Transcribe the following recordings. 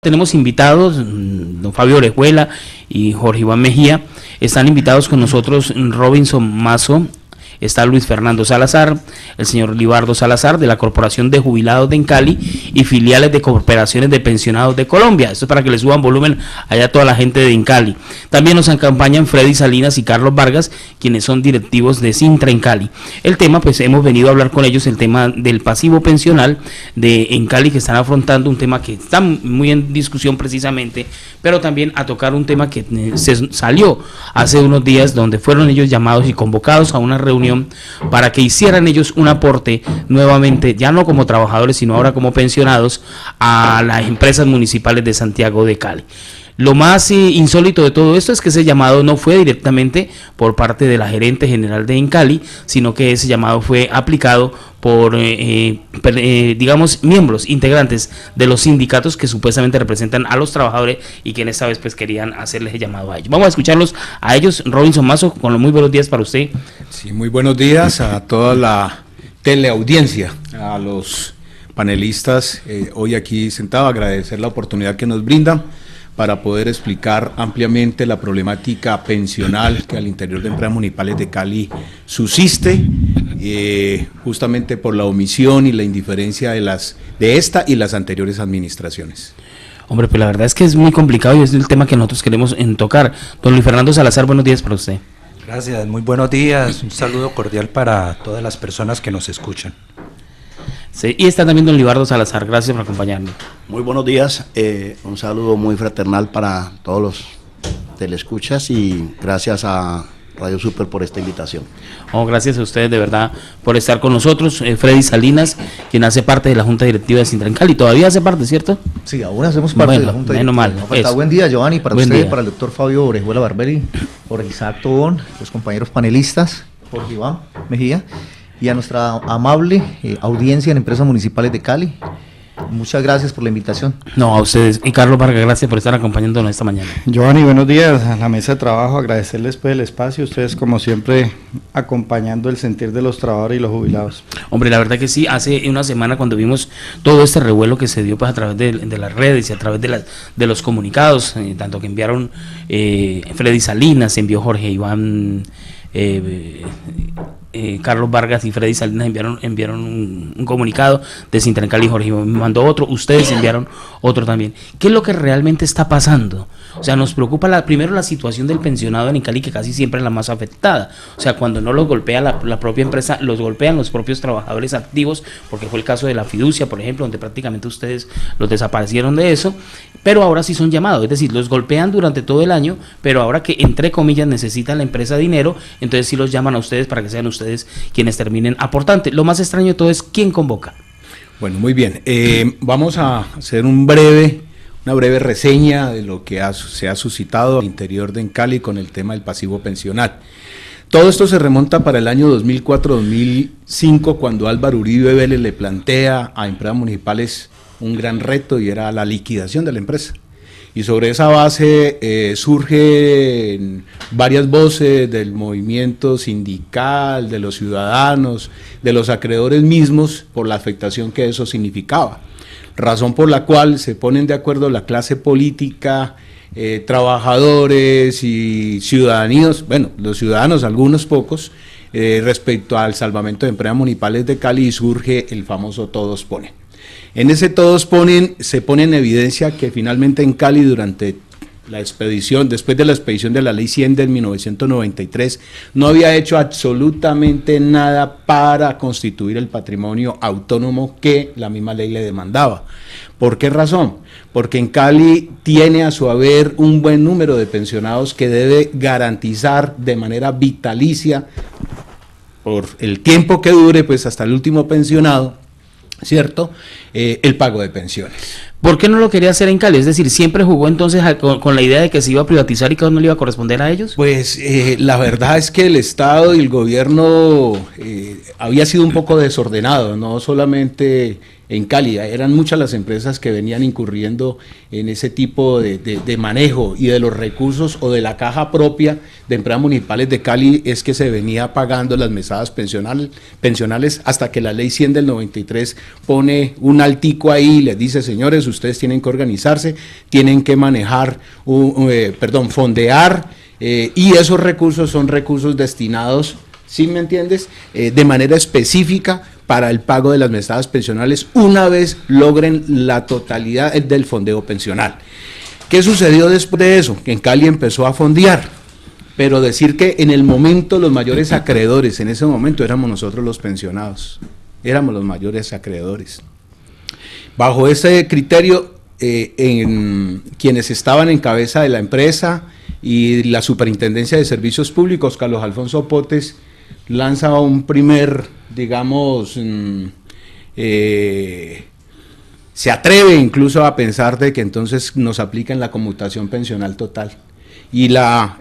Tenemos invitados, don Fabio Orejuela y Jorge Iván Mejía. Están invitados con nosotros Robinson Mazo, está Luis Fernando Salazar, el señor Libardo Salazar de la Corporación de Jubilados de Encali y filiales de Corporaciones de Pensionados de Colombia. Esto es para que le suban volumen allá a toda la gente de Encali. También nos acompañan Freddy Salinas y Carlos Vargas, quienes son directivos de Sintra Encali. El tema, pues hemos venido a hablar con ellos, el tema del pasivo pensional de Encali, que están afrontando un tema que está muy en discusión precisamente, pero también a tocar un tema que se salió hace unos días, donde fueron ellos llamados y convocados a una reunión para que hicieran ellos un aporte nuevamente, ya no como trabajadores, sino ahora como pensionados, a las empresas municipales de Santiago de Cali. Lo más insólito de todo esto es que ese llamado no fue directamente por parte de la gerente general de Encali, sino que ese llamado fue aplicado por, digamos, miembros integrantes de los sindicatos que supuestamente representan a los trabajadores y que en esta vez pues querían hacerles el llamado a ellos. Vamos a escucharlos a ellos. Robinson Mazo, con los muy buenos días para usted. Sí, muy buenos días a toda la teleaudiencia, a los panelistas hoy aquí sentados, agradecer la oportunidad que nos brindan para poder explicar ampliamente la problemática pensional que al interior de empresas municipales de Cali subsiste, justamente por la omisión y la indiferencia de esta y las anteriores administraciones. Hombre, pues la verdad es que es muy complicado y es el tema que nosotros queremos tocar. Don Luis Fernando Salazar, buenos días para usted. Gracias, muy buenos días, un saludo cordial para todas las personas que nos escuchan. Sí, y está también don Libardo Salazar, gracias por acompañarnos. Muy buenos días, un saludo muy fraternal para todos los telescuchas y gracias a Radio Super por esta invitación. Oh, gracias a ustedes de verdad por estar con nosotros. Freddy Salinas, quien hace parte de la Junta Directiva de Sintra Encali, todavía hace parte, ¿cierto? Sí, aún hacemos parte de la Junta Directiva. Mal. Buen día, Giovanni, para usted, para el doctor Fabio Orejuela Barberi, Jorge Isaac Tobón, los compañeros panelistas, Jorge Iván Mejía, y a nuestra amable audiencia en empresas municipales de Cali. Muchas gracias por la invitación. No, a ustedes. Y Carlos Vargas, gracias por estar acompañándonos esta mañana. Giovanni, buenos días a la mesa de trabajo, agradecerles pues el espacio, ustedes como siempre acompañando el sentir de los trabajadores y los jubilados. Hombre, la verdad que sí, hace una semana cuando vimos todo este revuelo que se dio pues a través de las redes y a través de los comunicados, tanto que enviaron Freddy Salinas, envió Jorge Iván Carlos Vargas y Freddy Salinas enviaron un comunicado de Sintra Encali, Jorge me mandó otro, ustedes enviaron otro también. ¿Qué es lo que realmente está pasando? O sea, nos preocupa primero la situación del pensionado en Encali, que casi siempre es la más afectada. O sea, cuando no los golpea la propia empresa, los golpean los propios trabajadores activos, porque fue el caso de la fiducia, por ejemplo, donde prácticamente ustedes los desaparecieron de eso, pero ahora sí son llamados, es decir, los golpean durante todo el año, pero ahora que entre comillas necesita la empresa dinero, entonces sí los llaman a ustedes para que sean ustedes quienes terminen aportante. Lo más extraño de todo es quién convoca. Bueno, muy bien, vamos a hacer una breve reseña de lo que se ha suscitado al interior de Encali con el tema del pasivo pensional. Todo esto se remonta para el año 2004-2005, cuando Álvaro Uribe Vélez le plantea a empresas municipales un gran reto y era la liquidación de la empresa. Y sobre esa base surgen varias voces del movimiento sindical, de los ciudadanos, de los acreedores mismos, por la afectación que eso significaba. Razón por la cual se ponen de acuerdo la clase política, trabajadores y ciudadanos, bueno, los ciudadanos, algunos pocos, respecto al salvamento de empresas municipales de Cali, y surge el famoso Todos Ponen. En ese Todos Ponen se pone en evidencia que finalmente en Cali, durante la expedición, después de la expedición de la Ley 100 del 1993, no había hecho absolutamente nada para constituir el patrimonio autónomo que la misma ley le demandaba. ¿Por qué razón? Porque en Cali tiene a su haber un buen número de pensionados que debe garantizar de manera vitalicia, por el tiempo que dure, pues hasta el último pensionado, ¿cierto?, el pago de pensiones. ¿Por qué no lo quería hacer en Cali? Es decir, ¿siempre jugó entonces con la idea de que se iba a privatizar y que no le iba a corresponder a ellos? Pues la verdad es que el Estado y el gobierno había sido un poco desordenado, no solamente en Cali. Eran muchas las empresas que venían incurriendo en ese tipo de manejo, y de los recursos o de la caja propia de empresas municipales de Cali es que se venía pagando las mesadas pensionales, hasta que la ley 100 del 93 pone un altico ahí y les dice: señores, ustedes tienen que organizarse, tienen que manejar, fondear, y esos recursos son recursos destinados, ¿sí me entiendes?, de manera específica para el pago de las mesadas pensionales una vez logren la totalidad del fondeo pensional. ¿Qué sucedió después de eso? Que en Cali empezó a fondear, pero decir que en el momento los mayores acreedores en ese momento éramos nosotros los pensionados, éramos los mayores acreedores. Bajo ese criterio, quienes estaban en cabeza de la empresa y la Superintendencia de Servicios Públicos, Carlos Alfonso Potes, lanza un primer, digamos, se atreve incluso a pensar de que entonces nos aplican la conmutación pensional total, y la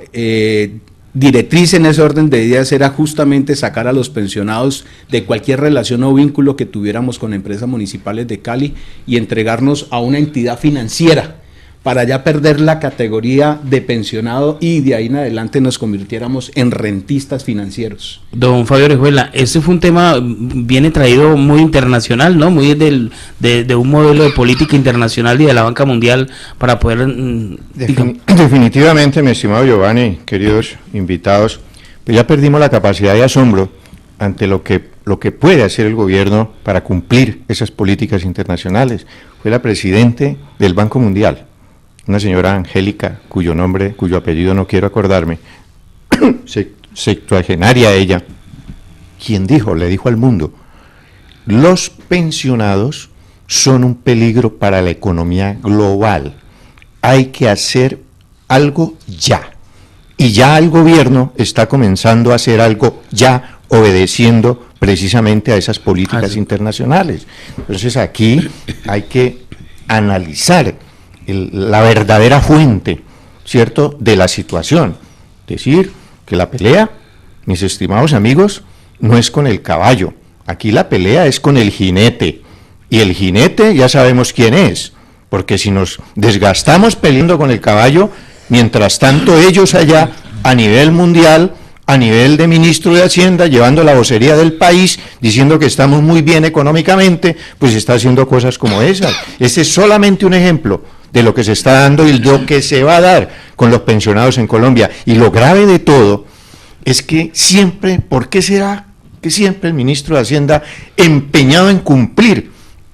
directriz en ese orden de ideas era justamente sacar a los pensionados de cualquier relación o vínculo que tuviéramos con empresas municipales de Cali y entregarnos a una entidad financiera para ya perder la categoría de pensionado y de ahí en adelante nos convirtiéramos en rentistas financieros. Don Fabio Orejuela, este fue un tema, viene traído muy internacional, ¿no? Muy de un modelo de política internacional y de la Banca Mundial para poder... Definitivamente, mi estimado Giovanni, queridos invitados, pues ya perdimos la capacidad de asombro ante lo que puede hacer el gobierno para cumplir esas políticas internacionales. Fue la presidente del Banco Mundial, una señora Angélica, cuyo apellido no quiero acordarme, sextuagenaria ella, quien le dijo al mundo: los pensionados son un peligro para la economía global, hay que hacer algo ya, y ya el gobierno está comenzando a hacer algo ya, obedeciendo precisamente a esas políticas internacionales. Entonces aquí hay que analizar la verdadera fuente, ¿cierto?, de la situación. Decir que la pelea, mis estimados amigos, no es con el caballo, aquí la pelea es con el jinete, y el jinete ya sabemos quién es, porque si nos desgastamos peleando con el caballo, mientras tanto ellos allá, a nivel mundial, a nivel de ministro de Hacienda, llevando la vocería del país, diciendo que estamos muy bien económicamente, pues está haciendo cosas como esas. Este es solamente un ejemplo de lo que se está dando y lo que se va a dar con los pensionados en Colombia. Y lo grave de todo es que siempre, ¿por qué será que siempre el ministro de Hacienda, empeñado en cumplir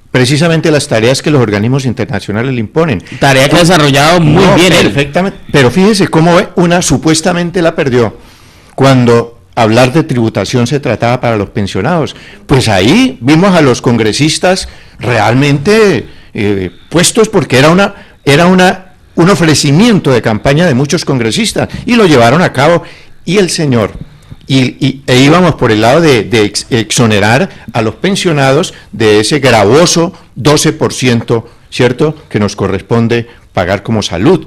precisamente las tareas que los organismos internacionales le imponen? Tarea que ha desarrollado muy bien. Perfectamente, pero fíjese cómo una supuestamente la perdió, cuando hablar de tributación se trataba para los pensionados. Pues ahí vimos a los congresistas realmente puestos, porque era un ofrecimiento de campaña de muchos congresistas, y lo llevaron a cabo, y el señor, e íbamos por el lado de exonerar a los pensionados de ese gravoso 12%, ¿cierto?, que nos corresponde pagar como salud.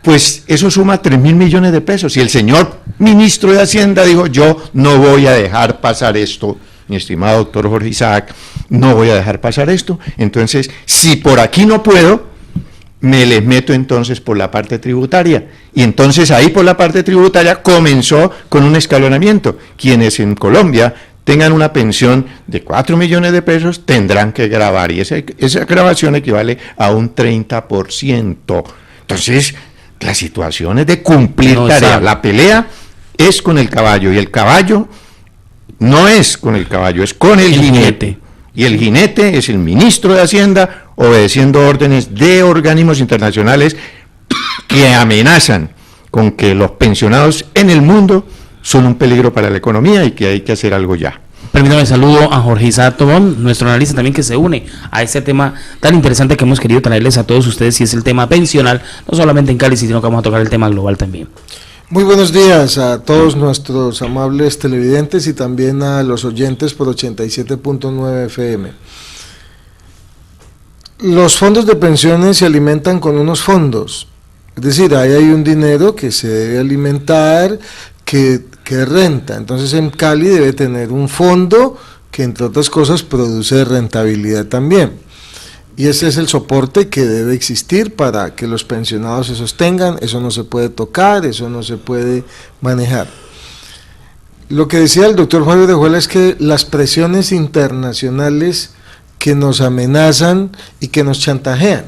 Pues eso suma 3.000 millones de pesos, y el señor ministro de Hacienda dijo: yo no voy a dejar pasar esto, mi estimado doctor Jorge Isaac, no voy a dejar pasar esto. Entonces, si por aquí no puedo, me les meto entonces por la parte tributaria. Y entonces ahí por la parte tributaria comenzó con un escalonamiento. Quienes en Colombia tengan una pensión de 4 millones de pesos tendrán que gravar, y esa grabación equivale a un 30%. Entonces, la situación es de cumplir tarea. La pelea es con el caballo, y el caballo no es con el caballo, es con el jinete. Y el jinete es el ministro de Hacienda, obedeciendo órdenes de organismos internacionales que amenazan con que los pensionados en el mundo son un peligro para la economía y que hay que hacer algo ya. Permítame, saludo a Jorge Isaac Tobón, nuestro analista también, que se une a este tema tan interesante que hemos querido traerles a todos ustedes, y es el tema pensional, no solamente en Cali, sino que vamos a tocar el tema global también. Muy buenos días a todos nuestros amables televidentes y también a los oyentes por 87.9 FM. Los fondos de pensiones se alimentan con unos fondos, es decir, ahí hay un dinero que se debe alimentar, que renta. Entonces en Cali debe tener un fondo que entre otras cosas produce rentabilidad también. Y ese es el soporte que debe existir para que los pensionados se sostengan. Eso no se puede tocar, eso no se puede manejar. Lo que decía el doctor Fabio Orejuela es que las presiones internacionales que nos amenazan y que nos chantajean.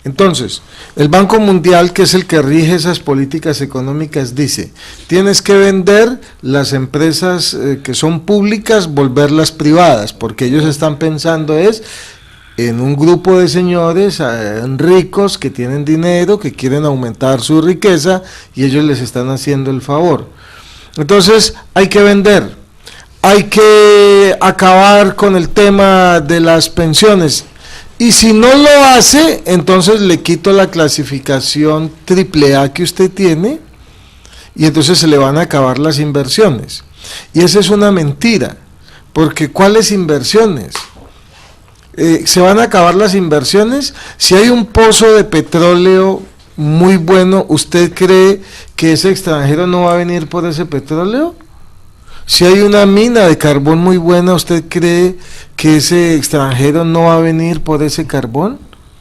Entonces, el Banco Mundial, que es el que rige esas políticas económicas, dice, tienes que vender las empresas que son públicas, volverlas privadas, porque ellos están pensando en un grupo de señores ricos que tienen dinero, que quieren aumentar su riqueza y ellos les están haciendo el favor. Entonces hay que vender, hay que acabar con el tema de las pensiones y si no lo hace, entonces le quito la clasificación AAA que usted tiene y entonces se le van a acabar las inversiones. Y esa es una mentira, porque ¿cuáles inversiones? Se van a acabar las inversiones. Si hay un pozo de petróleo muy bueno, ¿usted cree que ese extranjero no va a venir por ese petróleo? Si hay una mina de carbón muy buena, ¿usted cree que ese extranjero no va a venir por ese carbón?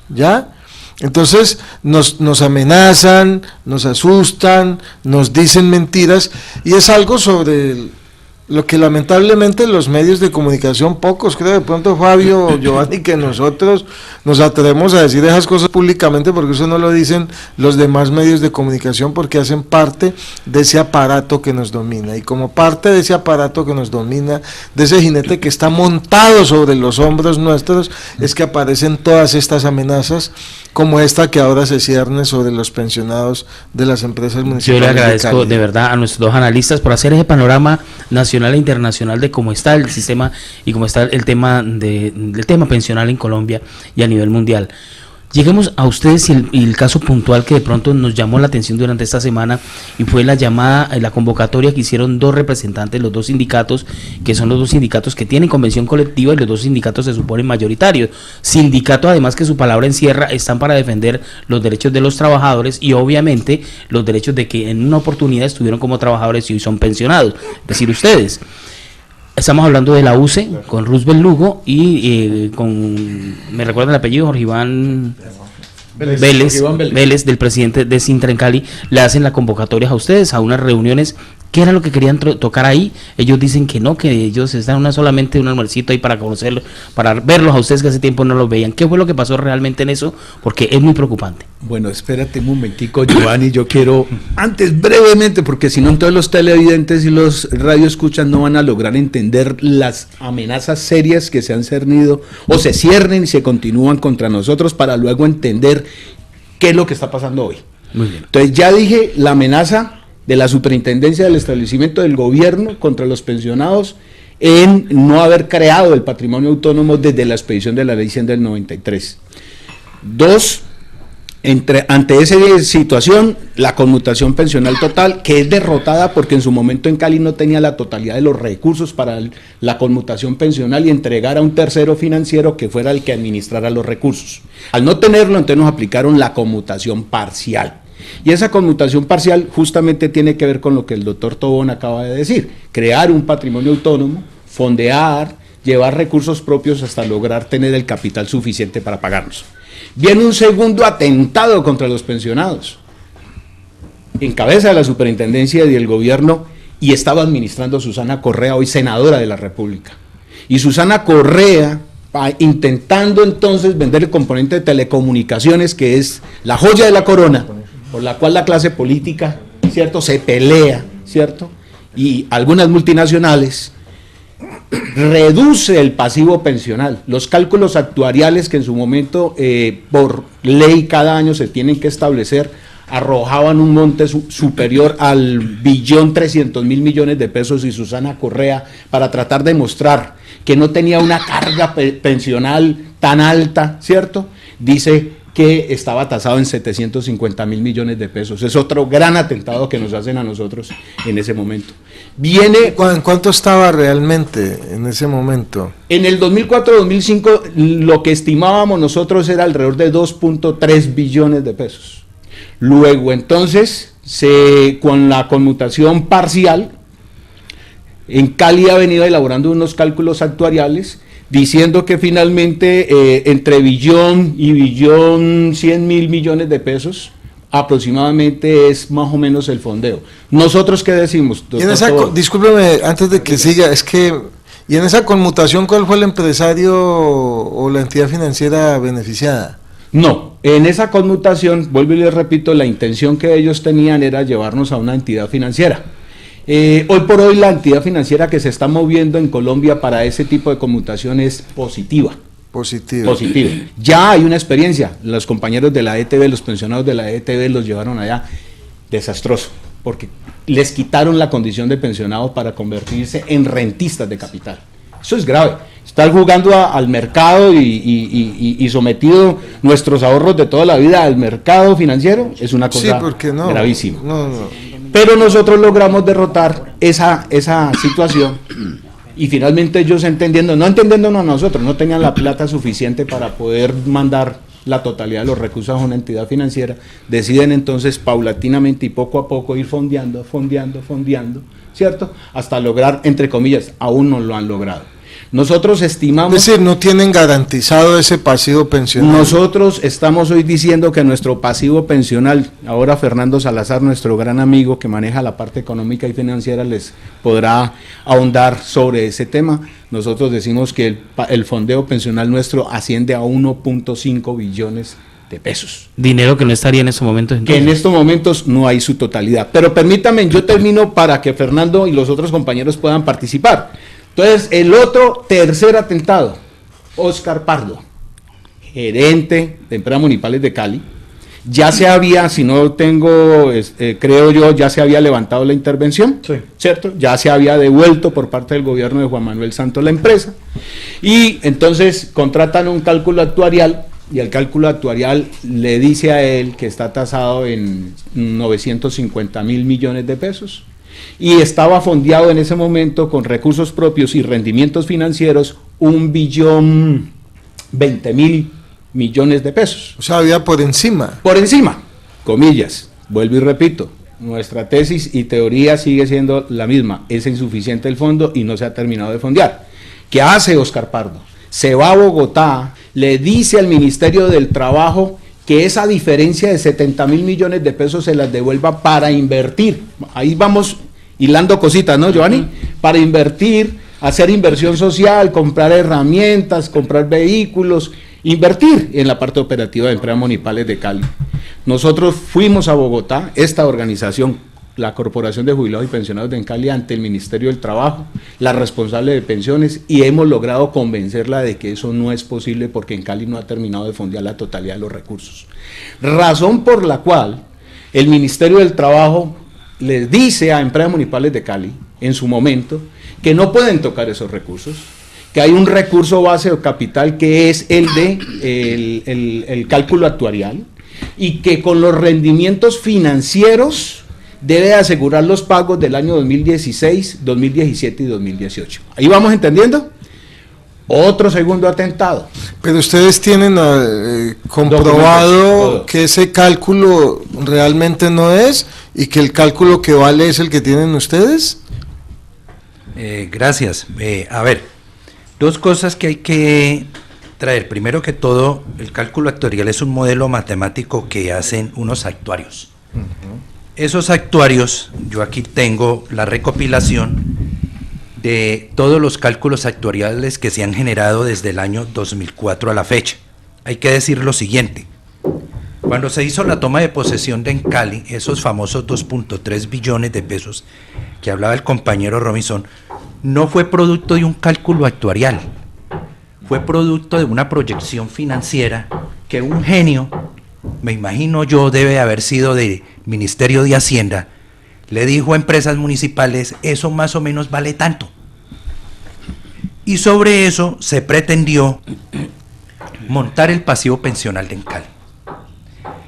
¿Ya? Entonces nos amenazan, nos asustan, nos dicen mentiras, y es algo sobre lo que lamentablemente los medios de comunicación, pocos, creo, de pronto Fabio o Giovanni, que nosotros nos atrevemos a decir esas cosas públicamente, porque eso no lo dicen los demás medios de comunicación, porque hacen parte de ese aparato que nos domina, y como parte de ese aparato que nos domina, de ese jinete que está montado sobre los hombros nuestros, es que aparecen todas estas amenazas, como esta que ahora se cierne sobre los pensionados de las empresas municipales. Yo le agradezco de verdad a nuestros dos analistas por hacer ese panorama nacional e internacional de cómo está el sistema y cómo está el tema del tema pensional en Colombia y a nivel mundial. Lleguemos a ustedes y el caso puntual que de pronto nos llamó la atención durante esta semana, y fue la llamada, la convocatoria que hicieron dos representantes, los dos sindicatos, que son los dos sindicatos que tienen convención colectiva y los dos sindicatos se suponen mayoritarios. Sindicatos además que su palabra encierra, están para defender los derechos de los trabajadores y obviamente los derechos de que en una oportunidad estuvieron como trabajadores y hoy son pensionados, es decir, ustedes. Estamos hablando de la UCE, con Roosevelt Lugo y me recuerda el apellido, Jorge Iván Vélez, del presidente de Sintra en Cali. Le hacen la convocatoria a ustedes, a unas reuniones. ¿Qué era lo que querían tocar ahí? Ellos dicen que no, que ellos están solamente un almuercito ahí para conocerlos, para verlos a ustedes que hace tiempo no los veían. ¿Qué fue lo que pasó realmente en eso? Porque es muy preocupante. Bueno, espérate un momentico, Giovanni, yo quiero, antes brevemente, porque si no todos los televidentes y los radioescuchas no van a lograr entender las amenazas serias que se han cernido, o se ciernen y se continúan contra nosotros, para luego entender qué es lo que está pasando hoy. Muy bien. Entonces ya dije la amenaza de la superintendencia del establecimiento del gobierno contra los pensionados en no haber creado el patrimonio autónomo desde la expedición de la ley 100 del 93. Dos, ante esa situación, la conmutación pensional total, que es derrotada porque en su momento en Cali no tenía la totalidad de los recursos para la conmutación pensional y entregar a un tercero financiero que fuera el que administrara los recursos. Al no tenerlo, entonces nos aplicaron la conmutación parcial. Y esa conmutación parcial justamente tiene que ver con lo que el doctor Tobón acaba de decir: crear un patrimonio autónomo, fondear, llevar recursos propios hasta lograr tener el capital suficiente para pagarnos. Viene un segundo atentado contra los pensionados, en cabeza de la superintendencia y del gobierno, y estaba administrando Susana Correa, hoy senadora de la República. Y Susana Correa, intentando entonces vender el componente de telecomunicaciones, que es la joya de la corona, por la cual la clase política, ¿cierto?, se pelea, ¿cierto?, y algunas multinacionales, reduce el pasivo pensional. Los cálculos actuariales que en su momento por ley cada año se tienen que establecer arrojaban un monte superior al 1.300.000 millones de pesos, y Susana Correa, para tratar de mostrar que no tenía una carga pensional tan alta, ¿cierto?, dice que estaba tasado en 750.000 millones de pesos. Es otro gran atentado que nos hacen a nosotros en ese momento. Viene, ¿cuánto estaba realmente en ese momento? En el 2004-2005 lo que estimábamos nosotros era alrededor de 2.3 billones de pesos. Luego entonces, con la conmutación parcial, En Cali ha venido elaborando unos cálculos actuariales diciendo que finalmente entre billón y billón 100.000 millones de pesos aproximadamente es más o menos el fondeo. ¿Nosotros qué decimos, doctor? Discúlpeme, antes de que siga, es que, ¿y en esa conmutación cuál fue el empresario o la entidad financiera beneficiada? No, en esa conmutación, vuelvo y les repito, la intención que ellos tenían era llevarnos a una entidad financiera. Hoy por hoy la entidad financiera que se está moviendo en Colombia para ese tipo de conmutación es positiva. Positiva. Ya hay una experiencia, los compañeros de la ETB, los pensionados de la ETB los llevaron allá, desastroso, porque les quitaron la condición de pensionados para convertirse en rentistas de capital. Eso es grave. Estar jugando al mercado y sometido nuestros ahorros de toda la vida al mercado financiero es una cosa gravísima. Pero nosotros logramos derrotar esa situación y finalmente ellos no nosotros, no tenían la plata suficiente para poder mandar la totalidad de los recursos a una entidad financiera, deciden entonces paulatinamente y poco a poco ir fondeando, ¿cierto? Hasta lograr, entre comillas, aún no lo han logrado. Nosotros estimamos... Es decir, no tienen garantizado ese pasivo pensional. Nosotros estamos hoy diciendo que nuestro pasivo pensional, ahora Fernando Salazar, nuestro gran amigo que maneja la parte económica y financiera, les podrá ahondar sobre ese tema. Nosotros decimos que el fondeo pensional nuestro asciende a 1.5 billones de pesos. Dinero que no estaría en estos momentos. Entonces. Que en estos momentos no hay su totalidad. Pero permítame, yo termino para que Fernando y los otros compañeros puedan participar. Entonces, el otro tercer atentado, Óscar Pardo, gerente de Empresas Municipales de Cali, ya se había, si no tengo, creo yo, ya se había levantado la intervención, sí, ¿cierto? Ya se había devuelto por parte del gobierno de Juan Manuel Santos la empresa, y entonces contratan un cálculo actuarial, y el cálculo actuarial le dice a él que está tasado en 950.000 millones de pesos, y estaba fondeado en ese momento con recursos propios y rendimientos financieros 1.020.000 millones de pesos. O sea, había por encima. Por encima, comillas, vuelvo y repito, nuestra tesis y teoría sigue siendo la misma, es insuficiente el fondo y no se ha terminado de fondear. ¿Qué hace Óscar Pardo? Se va a Bogotá, le dice al Ministerio del Trabajo que esa diferencia de 70.000 millones de pesos se las devuelva para invertir. Ahí vamos hilando cositas, ¿no, Giovanni? Para invertir, hacer inversión social, comprar herramientas, comprar vehículos, invertir en la parte operativa de Empresas Municipales de Cali. Nosotros fuimos a Bogotá, esta organización, la Corporación de Jubilados y Pensionados de Cali, ante el Ministerio del Trabajo, la responsable de pensiones, y hemos logrado convencerla de que eso no es posible porque en Cali no ha terminado de fondear la totalidad de los recursos. Razón por la cual el Ministerio del Trabajo les dice a Empresas Municipales de Cali, en su momento, que no pueden tocar esos recursos, que hay un recurso base o capital que es el de el cálculo actuarial, y que con los rendimientos financieros debe asegurar los pagos del año 2016, 2017 y 2018. ¿Ahí vamos entendiendo? Otro segundo atentado. Pero ustedes tienen comprobado que ese cálculo realmente no es y que el cálculo que vale es el que tienen ustedes. Gracias. A ver, dos cosas que hay que traer. Primero que todo, el cálculo actuarial es un modelo matemático que hacen unos actuarios. Esos actuarios, yo aquí tengo la recopilación de todos los cálculos actuariales que se han generado desde el año 2004 a la fecha. Hay que decir lo siguiente: cuando se hizo la toma de posesión de Encali, esos famosos 2.3 billones de pesos que hablaba el compañero Robinson, no fue producto de un cálculo actuarial, fue producto de una proyección financiera que un genio, me imagino yo, debe haber sido del Ministerio de Hacienda, le dijo a Empresas Municipales: eso más o menos vale tanto. Y sobre eso se pretendió montar el pasivo pensional de Encali.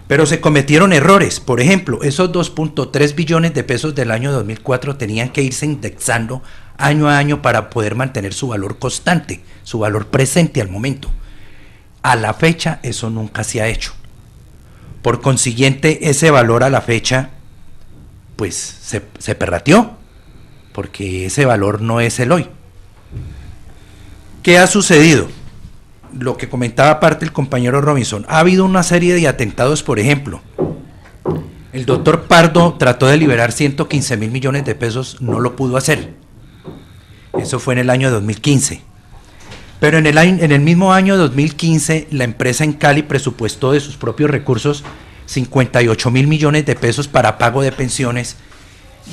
Pero se cometieron errores. Por ejemplo, esos 2.3 billones de pesos del año 2004 tenían que irse indexando año a año para poder mantener su valor constante, su valor presente al momento. A la fecha eso nunca se ha hecho. Por consiguiente, ese valor a la fecha pues se perrateó, porque ese valor no es el hoy. ¿Qué ha sucedido? Lo que comentaba aparte el compañero Robinson, ha habido una serie de atentados, por ejemplo, el doctor Pardo trató de liberar 115.000 millones de pesos, no lo pudo hacer, eso fue en el año 2015, pero en el mismo año 2015 la empresa en Cali presupuestó de sus propios recursos 58.000 millones de pesos para pago de pensiones,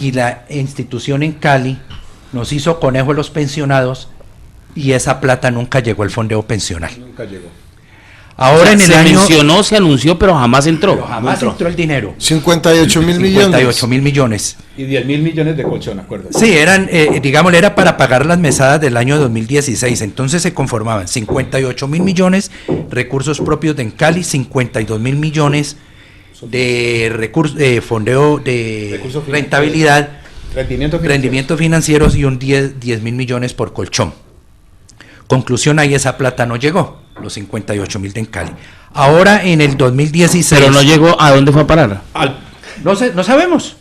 y la institución en Cali nos hizo conejo a los pensionados, y esa plata nunca llegó al fondeo pensional. Nunca llegó. Ahora en el se año... mencionó, se anunció, pero jamás entró. Pero jamás entró el dinero. 58.000 millones. 58.000 millones. Y 10.000 millones de colchón, acuérdate. Sí, eran, digámosle, era para pagar las mesadas del año 2016. Entonces se conformaban 58.000 millones recursos propios de Encali, 52.000 millones de recursos, fondeo de rentabilidad, rendimientos financieros y un 10.000 millones por colchón. Conclusión, ahí esa plata no llegó, los 58.000 de Encali. Ahora en el 2016... Pero no llegó, ¿a dónde fue a parar? No sabemos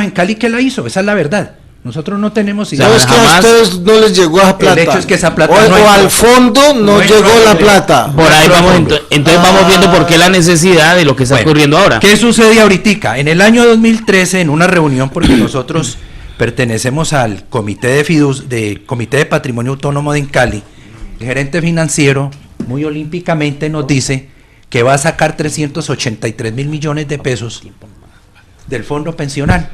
en Cali qué la hizo, esa es la verdad. Nosotros no tenemos idea. ¿Sabes que a ustedes no les llegó esa plata? El hecho es que esa plata o al fondo no llegó la plata. Por ahí vamos, entonces vamos viendo por qué la necesidad de lo que está ocurriendo ahora. ¿Qué sucede ahorita? En el año 2013, en una reunión, porque nosotros pertenecemos al Comité de Patrimonio Autónomo de Encali, el gerente financiero, muy olímpicamente, nos dice que va a sacar 383.000 millones de pesos del fondo pensional,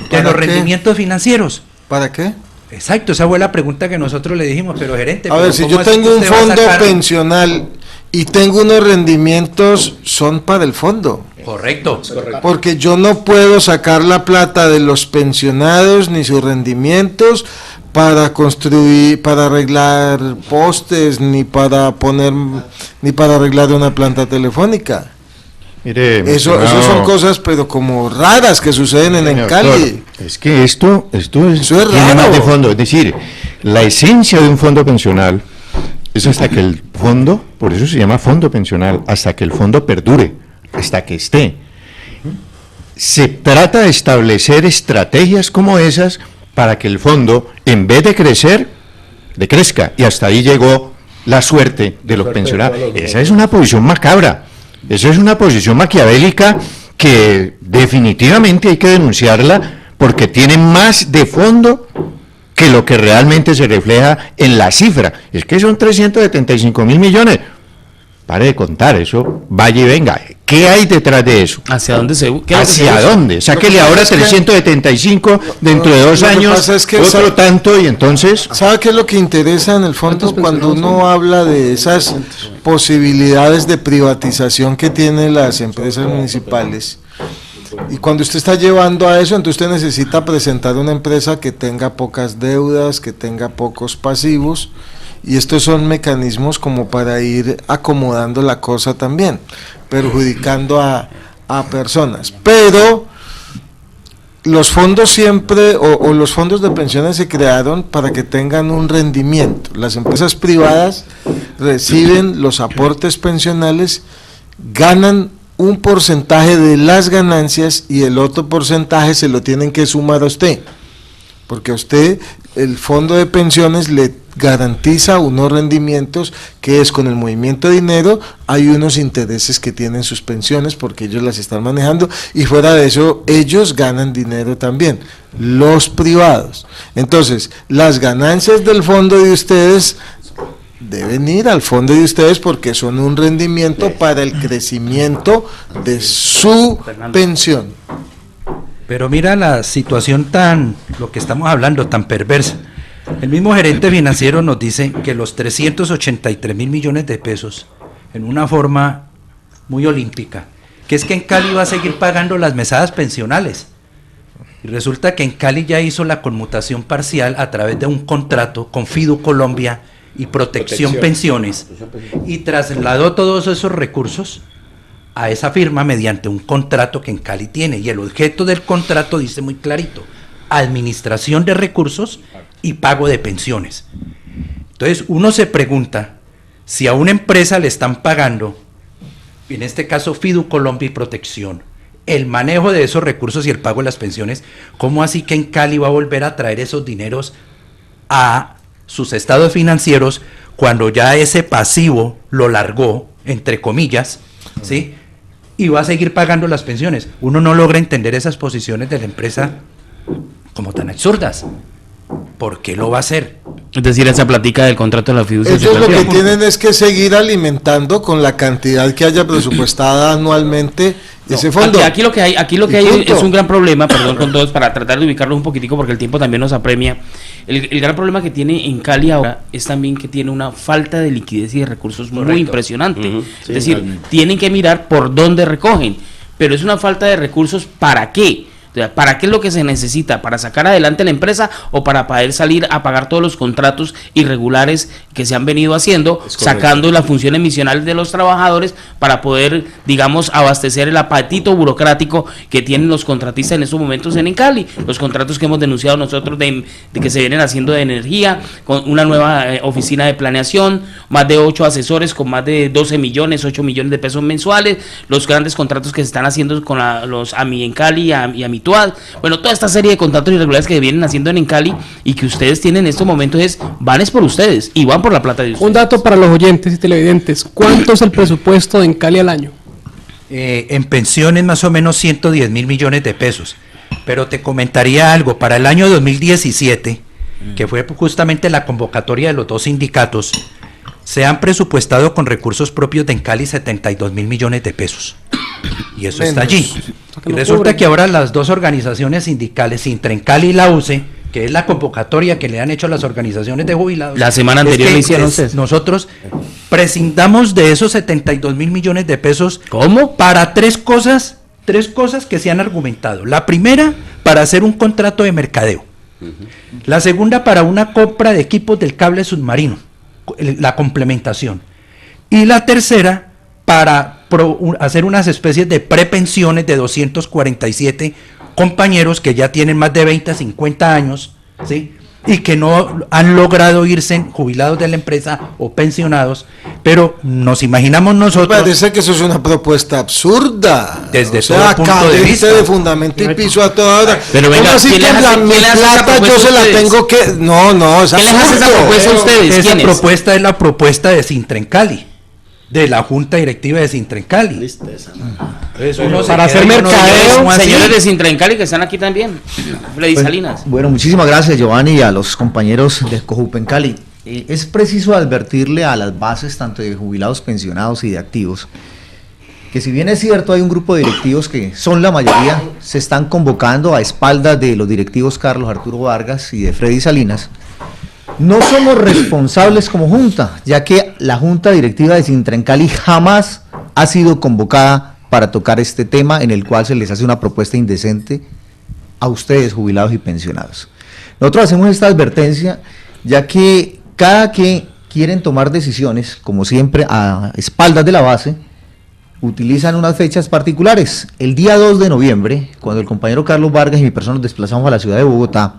de los rendimientos financieros. ¿Para qué? Exacto, esa fue la pregunta que nosotros le dijimos, pero gerente... A ver, si yo tengo un fondo pensional y tengo unos rendimientos, son para el fondo. Correcto. Porque yo no puedo sacar la plata de los pensionados ni sus rendimientos para construir, para arreglar postes, ni para arreglar una planta telefónica. Mire, eso son cosas, pero como raras que suceden en Encali. Es que esto es raro. Tiene más de fondo. Es decir, la esencia de un fondo pensional es hasta que el fondo, por eso se llama fondo pensional, hasta que el fondo perdure, hasta que esté. Se trata de establecer estrategias como esas para que el fondo, en vez de crecer, decrezca. Y hasta ahí llegó la suerte de los pensionados. Esa es una posición macabra. Esa es una posición maquiavélica que definitivamente hay que denunciarla porque tiene más de fondo que lo que realmente se refleja en la cifra. Es que son 375.000 millones. Pare de contar, eso vaya y venga. ¿Qué hay detrás de eso? ¿Hacia dónde ¿Hacia dónde? Sáquele ahora 375 dentro de 2 años, otro tanto, y entonces... ¿Sabe qué es lo que interesa en el fondo cuando uno habla de esas posibilidades de privatización que tienen las empresas municipales? Y cuando usted está llevando a eso, entonces usted necesita presentar una empresa que tenga pocas deudas, que tenga pocos pasivos, y estos son mecanismos como para ir acomodando la cosa también, perjudicando a personas. Pero los fondos siempre, o los fondos de pensiones se crearon para que tengan un rendimiento. Las empresas privadas reciben los aportes pensionales, ganan un porcentaje de las ganancias y el otro porcentaje se lo tienen que sumar a usted, porque a usted el fondo de pensiones le garantiza unos rendimientos que es con el movimiento de dinero, hay unos intereses que tienen sus pensiones porque ellos las están manejando y fuera de eso ellos ganan dinero también, los privados. Entonces, las ganancias del fondo de ustedes deben ir al fondo de ustedes porque son un rendimiento para el crecimiento de su pensión. Pero mira la situación lo que estamos hablando, tan perversa. El mismo gerente financiero nos dice que los 383.000 millones de pesos, en una forma muy olímpica, que es que en Cali va a seguir pagando las mesadas pensionales. Y resulta que en Cali ya hizo la conmutación parcial a través de un contrato con Fidu Colombia y Protección Pensiones, y trasladó todos esos recursos a esa firma mediante un contrato que en Cali tiene, y el objeto del contrato dice muy clarito: administración de recursos y pago de pensiones. Entonces uno se pregunta si a una empresa le están pagando, en este caso Fidu Colombia y Protección, el manejo de esos recursos y el pago de las pensiones, ¿cómo así que en Cali va a volver a traer esos dineros a sus estados financieros cuando ya ese pasivo lo largó, entre comillas, ¿sí? Y va a seguir pagando las pensiones? Uno no logra entender esas posiciones de la empresa como tan absurdas. ¿Por qué lo va a hacer? Es decir, esa plática del contrato de la fiducia. Ellos lo que tienen es que seguir alimentando con la cantidad que haya presupuestada anualmente ese fondo. Aquí lo que hay es un gran problema, perdón con todos, para tratar de ubicarlos un poquitico porque el tiempo también nos apremia. El gran problema que tiene en Cali ahora es también que tiene una falta de liquidez y de recursos muy impresionante. Es decir, realmente tienen que mirar por dónde recogen, pero es una falta de recursos. ¿Para qué? ¿Para qué es lo que se necesita? ¿Para sacar adelante la empresa o para poder salir a pagar todos los contratos irregulares que se han venido haciendo, sacando la función emisional de los trabajadores para poder, digamos, abastecer el apetito burocrático que tienen los contratistas en estos momentos en Cali? Los contratos que hemos denunciado nosotros de que se vienen haciendo de energía, con una nueva oficina de planeación, más de 8 asesores con más de 12 millones, 8 millones de pesos mensuales, los grandes contratos que se están haciendo con los AMI en Cali y AMI. Bueno, toda esta serie de contratos irregulares que vienen haciendo en Cali y que ustedes tienen en estos momentos van por ustedes y van por la plata de ustedes. Un dato para los oyentes y televidentes: ¿cuánto es el presupuesto de en Cali al año? En pensiones más o menos 110 mil millones de pesos, pero te comentaría algo. Para el año 2017, que fue justamente la convocatoria de los dos sindicatos, se han presupuestado con recursos propios de en Cali 72 mil millones de pesos. Y eso está allí. Y resulta que ahora las dos organizaciones sindicales, Sintrencali y la UCE, que es la convocatoria que le han hecho a las organizaciones de jubilados, la semana anterior lo hicieron. Nosotros prescindamos de esos 72 mil millones de pesos. ¿Cómo? Para tres cosas que se han argumentado. La primera, para hacer un contrato de mercadeo. La segunda, para una compra de equipos del cable submarino, la complementación. Y la tercera, para hacer unas especies de prepensiones de 247 compañeros que ya tienen más de 20 a 50 años, ¿sí? Y que no han logrado irse jubilados de la empresa o pensionados, pero nos imaginamos nosotros... Parece que eso es una propuesta absurda. Desde todo punto de vista. De fundamento y piso a toda hora. Pero venga, así que mi plata yo se la tengo que... No, ¿quién les hace esa propuesta a ustedes? Esa propuesta es la propuesta de Sintrencali, de la Junta Directiva de Sintrencali. Para hacer mercadeo. Señores de Sintrencali que están aquí también, Freddy Salinas. Bueno, muchísimas gracias, Giovanni, y a los compañeros de Cojupencali. Es preciso advertirle a las bases, tanto de jubilados, pensionados y de activos, que si bien es cierto hay un grupo de directivos que son la mayoría, se están convocando a espaldas de los directivos Carlos Arturo Vargas y de Freddy Salinas. No somos responsables como junta, ya que la junta directiva de Sintrencali jamás ha sido convocada para tocar este tema en el cual se les hace una propuesta indecente a ustedes, jubilados y pensionados. Nosotros hacemos esta advertencia, ya que cada que quieren tomar decisiones, como siempre a espaldas de la base, utilizan unas fechas particulares. El día 2 de noviembre, cuando el compañero Carlos Vargas y mi persona nos desplazamos a la ciudad de Bogotá,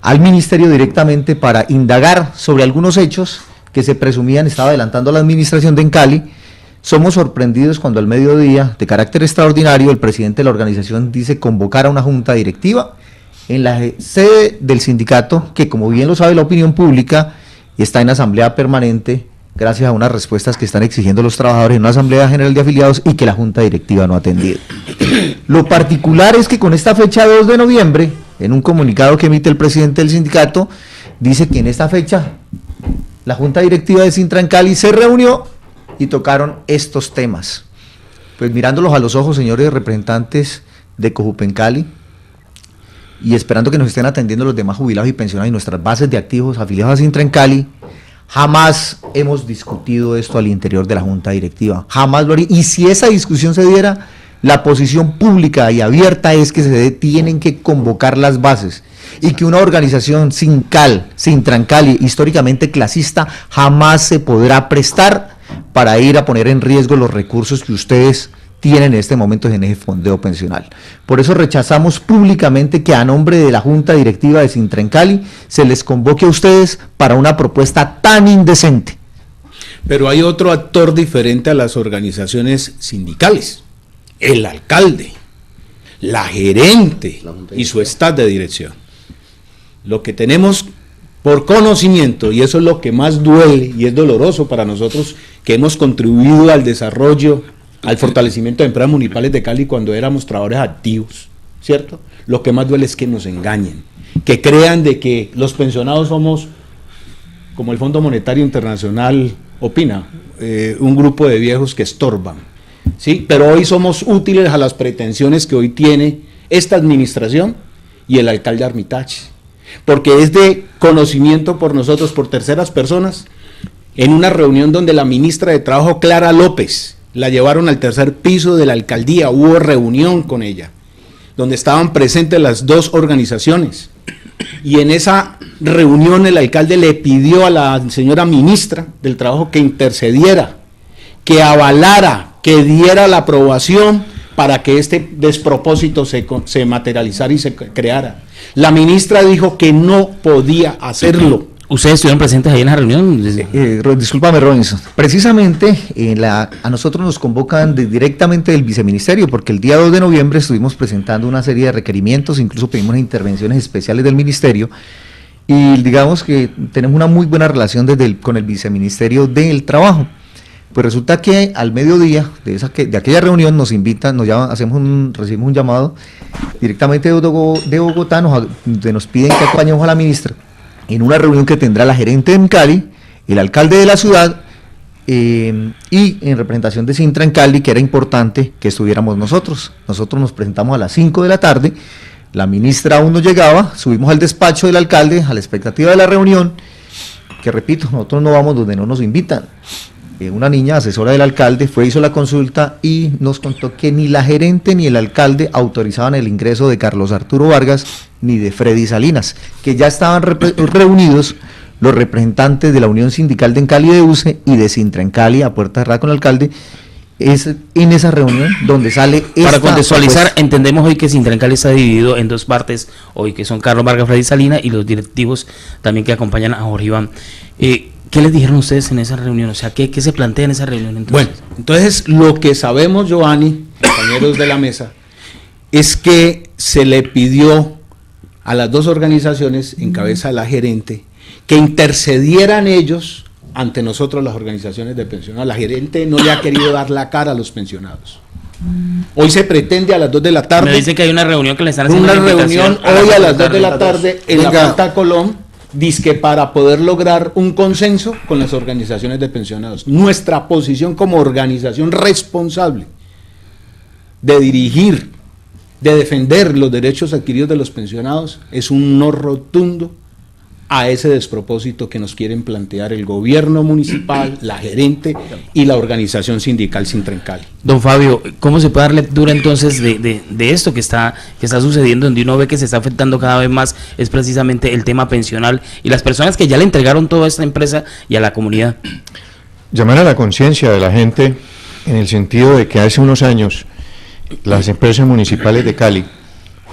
al ministerio directamente para indagar sobre algunos hechos que se presumían estaba adelantando la administración de Cali, somos sorprendidos cuando al mediodía, de carácter extraordinario, el presidente de la organización dice convocar a una junta directiva en la sede del sindicato, que como bien lo sabe la opinión pública, está en asamblea permanente, gracias a unas respuestas que están exigiendo los trabajadores en una asamblea general de afiliados y que la junta directiva no ha atendido. Lo particular es que con esta fecha 2 de noviembre, en un comunicado que emite el presidente del sindicato, dice que en esta fecha la junta directiva de Sintrencali se reunió y tocaron estos temas. Pues mirándolos a los ojos, señores representantes de Cojupencali, y esperando que nos estén atendiendo los demás jubilados y pensionados y nuestras bases de activos afiliados a Sintrencali, jamás hemos discutido esto al interior de la junta directiva, jamás lo haría. Y si esa discusión se diera, la posición pública y abierta es que tienen que convocar las bases y que una organización Sintrencali, históricamente clasista, jamás se podrá prestar para ir a poner en riesgo los recursos que ustedes tienen en este momento en ese fondeo pensional. Por eso rechazamos públicamente que a nombre de la Junta Directiva de Sintrencali se les convoque a ustedes para una propuesta tan indecente. Pero hay otro actor diferente a las organizaciones sindicales, el alcalde. la gerente y su staff de dirección. Lo que tenemos por conocimiento, y eso es lo que más duele y es doloroso para nosotros que hemos contribuido al desarrollo, al fortalecimiento de empresas municipales de Cali cuando éramos trabajadores activos, ¿cierto? Lo que más duele es que nos engañen, que crean de que los pensionados somos, como el Fondo Monetario Internacional opina, un grupo de viejos que estorban, ¿sí? Pero hoy somos útiles a las pretensiones que hoy tiene esta administración y el alcalde Armitage, porque es de conocimiento por nosotros, por terceras personas, en una reunión donde la ministra de Trabajo, Clara López, la llevaron al tercer piso de la alcaldía, hubo reunión con ella, donde estaban presentes las dos organizaciones, y en esa reunión el alcalde le pidió a la señora ministra del Trabajo que intercediera, que avalara, que diera la aprobación para que este despropósito se materializara y se creara. La ministra dijo que no podía hacerlo. ¿Ustedes estuvieron presentes ahí en la reunión? Discúlpame, Robinson. Precisamente a nosotros nos convocan directamente del viceministerio, porque el día 2 de noviembre estuvimos presentando una serie de requerimientos, incluso pedimos intervenciones especiales del ministerio, y digamos que tenemos una muy buena relación con el viceministerio del Trabajo. Pues resulta que al mediodía de aquella reunión nos invitan, recibimos un llamado directamente de Bogotá, donde nos piden que acompañemos a la ministra en una reunión que tendrá la gerente en Cali, el alcalde de la ciudad, y en representación de Sintra en Cali, que era importante que estuviéramos nosotros. Nosotros nos presentamos a las 5 de la tarde, la ministra aún no llegaba, subimos al despacho del alcalde, a la expectativa de la reunión, que repito, nosotros no vamos donde no nos invitan. Una niña asesora del alcalde hizo la consulta y nos contó que ni la gerente ni el alcalde autorizaban el ingreso de Carlos Arturo Vargas ni de Freddy Salinas, que ya estaban reunidos los representantes de la Unión Sindical de Encali de UCE y de Sintra en Cali, a puerta cerrada con el alcalde. Es en esa reunión donde sale para contextualizar, entendemos hoy que Sintra en Cali está dividido en dos partes, hoy que son Carlos Vargas, Freddy Salinas y los directivos también que acompañan a Jorge Iván. ¿Qué les dijeron ustedes en esa reunión? O sea, ¿qué se plantea en esa reunión entonces? Bueno, entonces lo que sabemos, Giovanni, compañeros de la mesa, es que se le pidió a las dos organizaciones, en cabeza de la gerente, que intercedieran ellos ante nosotros, las organizaciones de pensionados. La gerente no le ha querido dar la cara a los pensionados. Hoy se pretende a las 2 de la tarde. Me dice que hay una reunión que le están haciendo una reunión hoy a las 2 de la tarde en la Planta Colón, dizque para poder lograr un consenso con las organizaciones de pensionados. Nuestra posición como organización responsable de dirigir, de defender los derechos adquiridos de los pensionados es un no rotundo a ese despropósito que nos quieren plantear el gobierno municipal, la gerente y la organización sindical Sintra en Cali. Don Fabio, ¿cómo se puede dar lectura entonces de esto que está sucediendo, donde uno ve que se está afectando cada vez más, es precisamente el tema pensional y las personas que ya le entregaron toda esta empresa y a la comunidad? Llamar a la conciencia de la gente en el sentido de que hace unos años las empresas municipales de Cali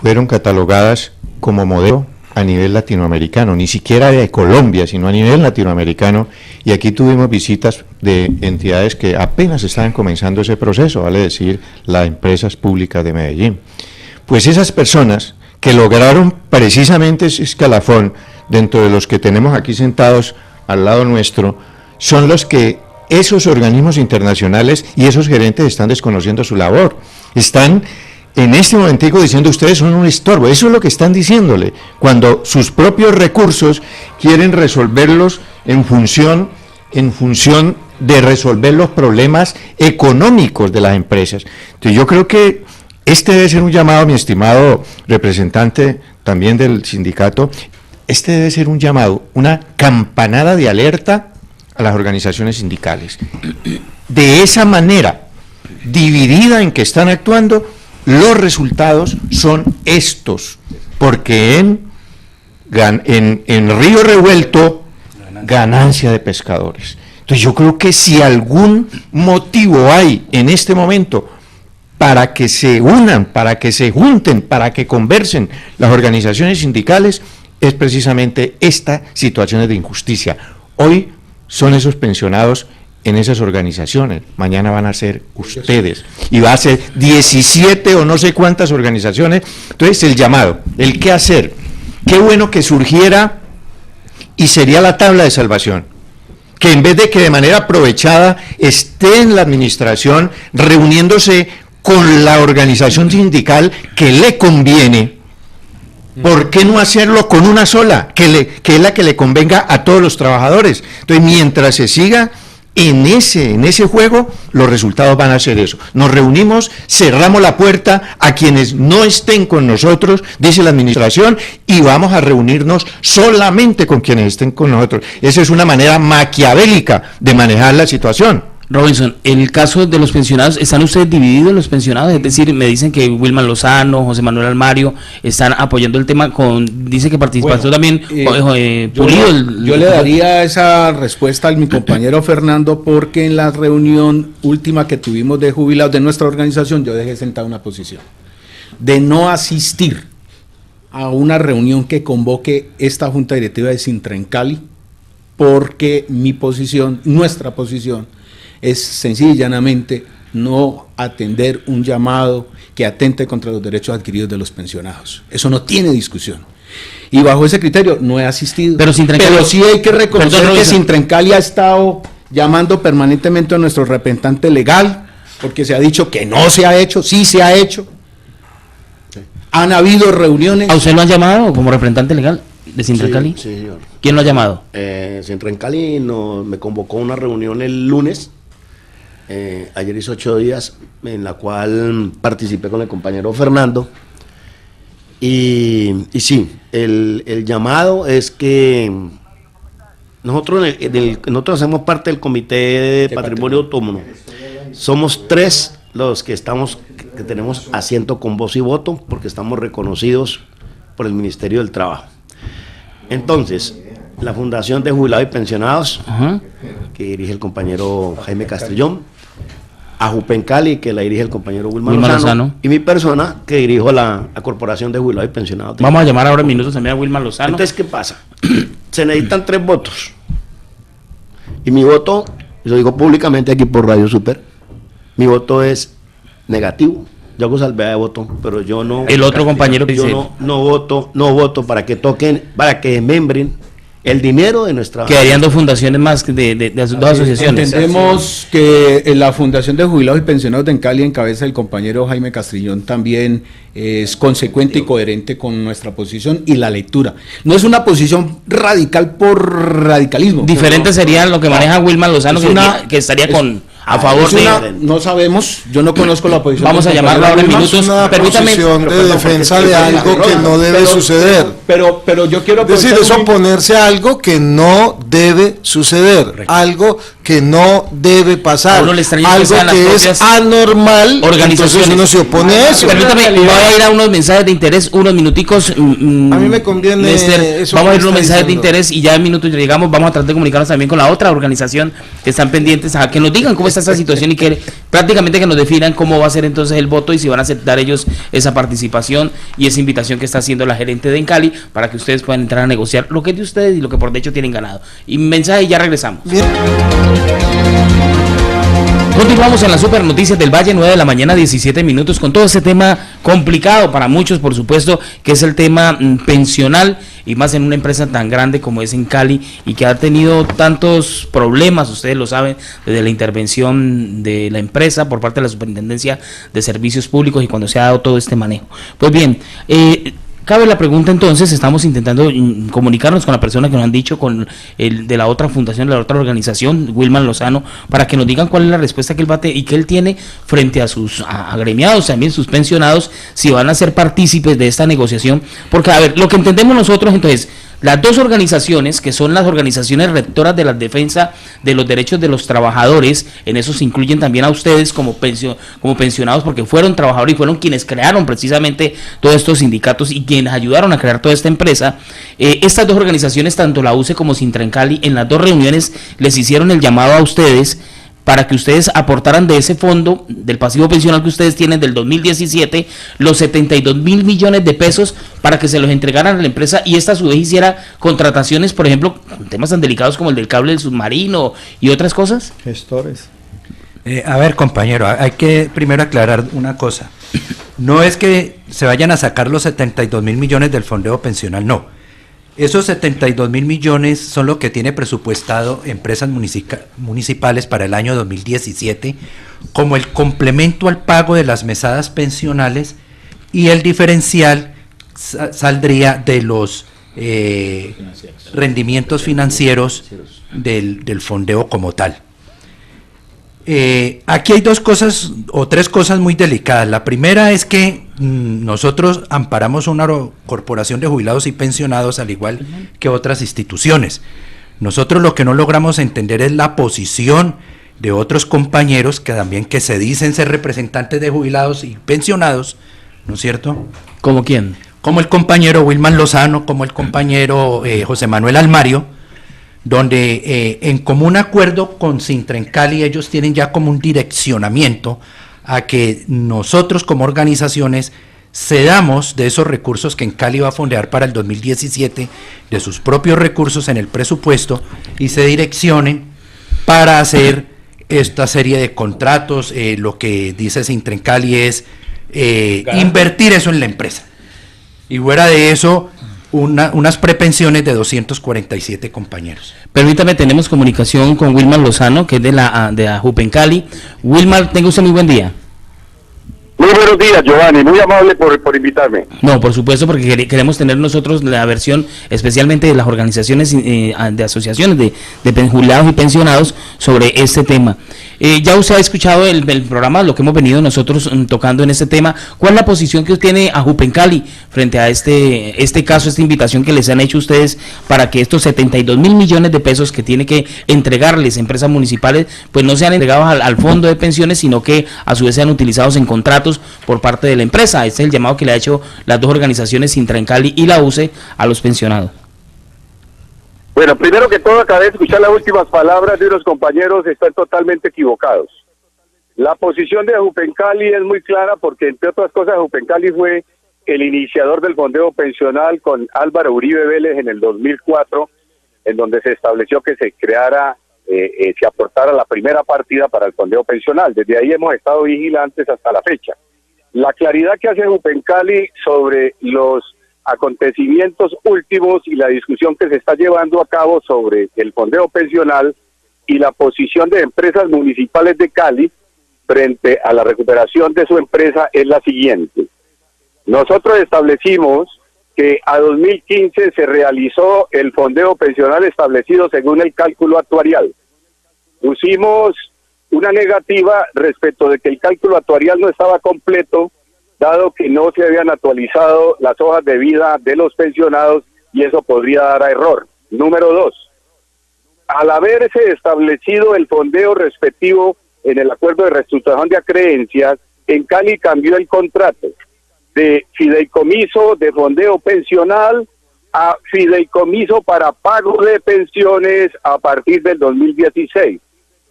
fueron catalogadas como modelo a nivel latinoamericano, ni siquiera de Colombia, sino a nivel latinoamericano, y aquí tuvimos visitas de entidades que apenas estaban comenzando ese proceso, vale decir, las empresas públicas de Medellín. Pues esas personas que lograron precisamente ese escalafón dentro de los que tenemos aquí sentados al lado nuestro, son los que esos organismos internacionales y esos gerentes están desconociendo su labor, están en este momentico diciendo ustedes son un estorbo. Eso es lo que están diciéndole, cuando sus propios recursos quieren resolverlos en función de resolver los problemas económicos de las empresas. Entonces yo creo que este debe ser un llamado, mi estimado representante también del sindicato, este debe ser un llamado, una campanada de alerta a las organizaciones sindicales. De esa manera, dividida en que están actuando, los resultados son estos, porque en Río Revuelto, ganancia de pescadores. Entonces yo creo que si algún motivo hay en este momento para que se unan, para que se junten, para que conversen las organizaciones sindicales, es precisamente esta situación de injusticia. Hoy son esos pensionados en esas organizaciones, mañana van a ser ustedes, y va a ser 17 o no sé cuántas organizaciones. Entonces el llamado, el qué hacer, qué bueno que surgiera y sería la tabla de salvación, que en vez de que de manera aprovechada esté en la administración reuniéndose con la organización sindical que le conviene, ¿por qué no hacerlo con una sola, que es la que le convenga a todos los trabajadores? Entonces, mientras se siga en ese juego, los resultados van a ser eso. Nos reunimos, cerramos la puerta a quienes no estén con nosotros, dice la administración, y vamos a reunirnos solamente con quienes estén con nosotros. Esa es una manera maquiavélica de manejar la situación. Robinson, el caso de los pensionados, ¿están ustedes divididos los pensionados? Es decir, me dicen que Wilman Lozano, José Manuel Almario están apoyando el tema dice que participó también Pulido. Yo le daría esa respuesta a mi compañero Fernando, porque en la reunión última que tuvimos de jubilados de nuestra organización, yo dejé sentada una posición de no asistir a una reunión que convoque esta junta directiva de Sintra en Cali, porque nuestra posición, es sencilla y llanamente no atender un llamado que atente contra los derechos adquiridos de los pensionados. Eso no tiene discusión. Y bajo ese criterio no he asistido. Pero sí hay que reconocer que Sintra en Cali ha estado llamando permanentemente a nuestro representante legal, porque se ha dicho que no se ha hecho, sí se ha hecho. Han habido reuniones. ¿A usted lo han llamado como representante legal de Sintra en Cali? Sí, señor. ¿Quién lo ha llamado? Sintra en Cali me convocó a una reunión el lunes. Ayer hizo 8 días en la cual participé con el compañero Fernando y sí, el llamado es que nosotros hacemos parte del Comité de Patrimonio Autónomo. Somos 3 los que tenemos asiento con voz y voto, porque estamos reconocidos por el Ministerio del Trabajo. Entonces, la Fundación de Jubilados y Pensionados, que dirige el compañero Jaime Castrillón, a Jupen Cali, que la dirige el compañero Wilman Lozano, y mi persona, que dirijo la Corporación de Jubilados y Pensionados. Vamos a llamar ahora en minutos también a Wilman Lozano. Entonces, ¿qué pasa? Se necesitan 3 votos, y mi voto, lo digo públicamente aquí por Radio Super, mi voto es negativo. Yo hago salvedad de voto, pero yo no. El otro compañero que dice, no voto para que toquen, para que desmembren el dinero de nuestra... Quedarían 2 fundaciones más de 2 asociaciones. Entendemos que la Fundación de Jubilados y Pensionados de Cali, en cabeza del compañero Jaime Castrillón, también es consecuente y coherente con nuestra posición y la lectura. No es una posición radical por radicalismo. Diferente sería lo que maneja Wilman Lozano, que estaría a favor de... No sabemos, yo no conozco la posición. Vamos a llamarlo ahora en minutos. Es una posición de defensa de algo que no debe suceder. Pero yo quiero... Es decir, es oponerse a algo que no debe suceder, correcto, algo que no debe pasar, algo que es anormal, entonces uno se opone a eso. Permítame, voy a ir a unos mensajes de interés, unos minuticos. A mí me conviene eso. Vamos a ir a unos mensajes de interés y ya en minutos llegamos. Vamos a tratar de comunicarnos también con la otra organización que están pendientes a que nos digan cómo está esta situación y que prácticamente que nos definan cómo va a ser entonces el voto y si van a aceptar ellos esa participación y esa invitación que está haciendo la gerente de Encali para que ustedes puedan entrar a negociar lo que es de ustedes y lo que por de hecho tienen ganado. Y mensaje y ya regresamos. Bien. Continuamos en las super noticias del Valle, 9 de la mañana, 17 minutos, con todo ese tema complicado para muchos, por supuesto, que es el tema pensional, y más en una empresa tan grande como es en Cali, y que ha tenido tantos problemas, ustedes lo saben, desde la intervención de la empresa por parte de la Superintendencia de Servicios Públicos y cuando se ha dado todo este manejo. Pues bien, cabe la pregunta entonces, estamos intentando comunicarnos con la persona que nos han dicho, con el de la otra fundación, de la otra organización, Wilman Lozano, para que nos digan cuál es la respuesta que él bate y que él tiene frente a sus agremiados, también sus pensionados, si van a ser partícipes de esta negociación, porque a ver, lo que entendemos nosotros entonces, las 2 organizaciones, que son las organizaciones rectoras de la defensa de los derechos de los trabajadores, en eso se incluyen también a ustedes como pensionados, porque fueron trabajadores y fueron quienes crearon precisamente todos estos sindicatos y quienes ayudaron a crear toda esta empresa. Estas 2 organizaciones, tanto la UCE como Sintra en Cali, en las 2 reuniones les hicieron el llamado a ustedes para que ustedes aportaran de ese fondo, del pasivo pensional que ustedes tienen del 2017, los 72.000 millones de pesos para que se los entregaran a la empresa y esta a su vez hiciera contrataciones, por ejemplo, con temas tan delicados como el del cable del submarino y otras cosas? Gestores. A ver, compañero, hay que primero aclarar una cosa. No es que se vayan a sacar los 72.000 millones del fondeo pensional, no. Esos 72.000 millones son lo que tiene presupuestado empresas municipales para el año 2017 como el complemento al pago de las mesadas pensionales, y el diferencial saldría de los rendimientos financieros del fondeo como tal. Aquí hay dos cosas o tres cosas muy delicadas. La primera es que nosotros amparamos una corporación de jubilados y pensionados al igual que otras instituciones. Nosotros lo que no logramos entender es la posición de otros compañeros que también que se dicen ser representantes de jubilados y pensionados, ¿no es cierto? ¿Cómo quién? Como el compañero Wilman Lozano, como el compañero José Manuel Almario, donde en común acuerdo con Sintra en Cali ellos tienen ya como un direccionamiento a que nosotros como organizaciones cedamos de esos recursos que en Cali va a fondear para el 2017, de sus propios recursos en el presupuesto, y se direccionen para hacer esta serie de contratos. Lo que dice Sintra en Cali es invertir eso en la empresa, y fuera de eso unas prepensiones de 247 compañeros. Permítame, tenemos comunicación con Wilmar Lozano, que es de la Jupencali. Wilmar, tenga usted muy buen día. Muy buenos días, Giovanni, muy amable por invitarme. No, por supuesto, porque queremos tener nosotros la versión, especialmente de las organizaciones de asociaciones de jubilados y pensionados, sobre este tema. Ya usted ha escuchado el programa, lo que hemos venido nosotros tocando en este tema. ¿Cuál es la posición que tiene a Jupencali frente a este caso, esta invitación que les han hecho ustedes para que estos 72.000 millones de pesos que tiene que entregarles empresas municipales, pues no sean entregados al fondo de pensiones, sino que a su vez sean utilizados en contratos por parte de la empresa? Este es el llamado que le ha hecho las dos organizaciones, Sintra en Cali y la UCE, a los pensionados. Bueno, primero que todo, acabé de escuchar las últimas palabras de unos compañeros, están totalmente equivocados. La posición de Jupencali es muy clara porque, entre otras cosas, Jupencali fue el iniciador del fondeo pensional con Álvaro Uribe Vélez en el 2004, en donde se estableció que se creara, se aportara la primera partida para el fondeo pensional. Desde ahí hemos estado vigilantes hasta la fecha. La claridad que hace Jupencali sobre los acontecimientos últimos y la discusión que se está llevando a cabo sobre el fondeo pensional y la posición de empresas municipales de Cali frente a la recuperación de su empresa es la siguiente. Nosotros establecimos que a 2015 se realizó el fondeo pensional establecido según el cálculo actuarial. Pusimos una negativa respecto de que el cálculo actuarial no estaba completo, dado que no se habían actualizado las hojas de vida de los pensionados y eso podría dar a error. Número 2, al haberse establecido el fondeo respectivo en el acuerdo de reestructuración de acreencias, en Cali cambió el contrato de fideicomiso de fondeo pensional a fideicomiso para pago de pensiones a partir del 2016.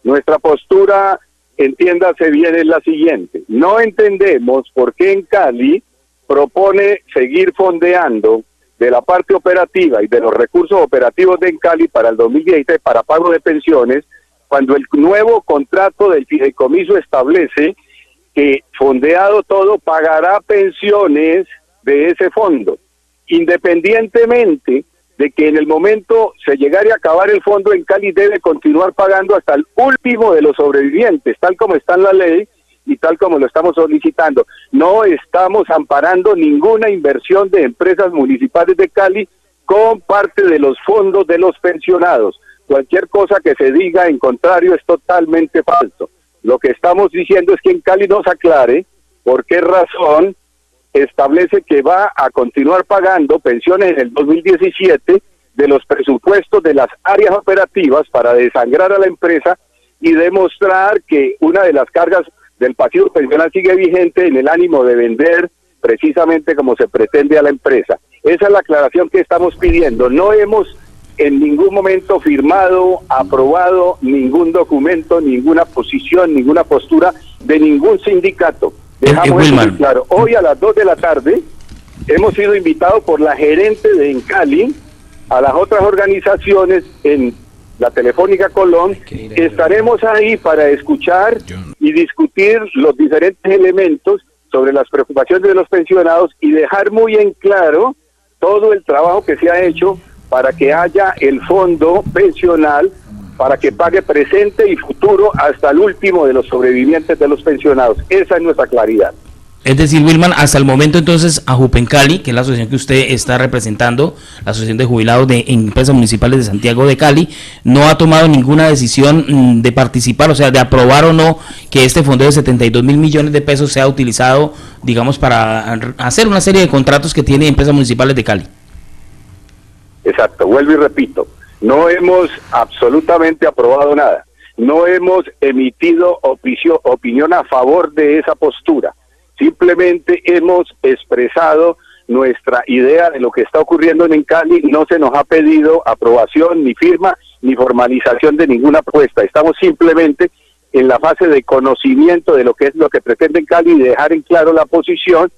Nuestra postura, entiéndase bien, es la siguiente. No entendemos por qué en Cali propone seguir fondeando de la parte operativa y de los recursos operativos de Cali para el 2016 para pago de pensiones, cuando el nuevo contrato del fideicomiso establece que, fondeado todo, pagará pensiones de ese fondo, independientemente de que en el momento se llegare a acabar el fondo, en Cali debe continuar pagando hasta el último de los sobrevivientes, tal como está en la ley y tal como lo estamos solicitando. No estamos amparando ninguna inversión de empresas municipales de Cali con parte de los fondos de los pensionados. Cualquier cosa que se diga en contrario es totalmente falso. Lo que estamos diciendo es que en Cali nos aclare por qué razón establece que va a continuar pagando pensiones en el 2017 de los presupuestos de las áreas operativas para desangrar a la empresa y demostrar que una de las cargas del pasivo pensional sigue vigente en el ánimo de vender precisamente como se pretende a la empresa. Esa es la aclaración que estamos pidiendo. No hemos en ningún momento firmado, aprobado ningún documento, ninguna posición, ninguna postura de ningún sindicato. Dejamos eso muy claro. Hoy a las 2 de la tarde hemos sido invitados por la gerente de Encali a las otras organizaciones en la Telefónica Colón. Estaremos ahí para escuchar y discutir los diferentes elementos sobre las preocupaciones de los pensionados y dejar muy en claro todo el trabajo que se ha hecho para que haya el fondo pensional, para que pague presente y futuro hasta el último de los sobrevivientes de los pensionados. Esa es nuestra claridad. Es decir, Wilman, hasta el momento entonces Ajupencali, que es la asociación que usted está representando, la Asociación de Jubilados de Empresas Municipales de Santiago de Cali, no ha tomado ninguna decisión de participar, o sea, de aprobar o no que este fondo de 72 mil millones de pesos sea utilizado, digamos, para hacer una serie de contratos que tiene Empresas Municipales de Cali. Exacto, vuelvo y repito, no hemos absolutamente aprobado nada, no hemos emitido opinión a favor de esa postura. Simplemente hemos expresado nuestra idea de lo que está ocurriendo en Cali. No se nos ha pedido aprobación, ni firma, ni formalización de ninguna propuesta. Estamos simplemente en la fase de conocimiento de lo que es lo que pretende en Cali y dejar en claro la posición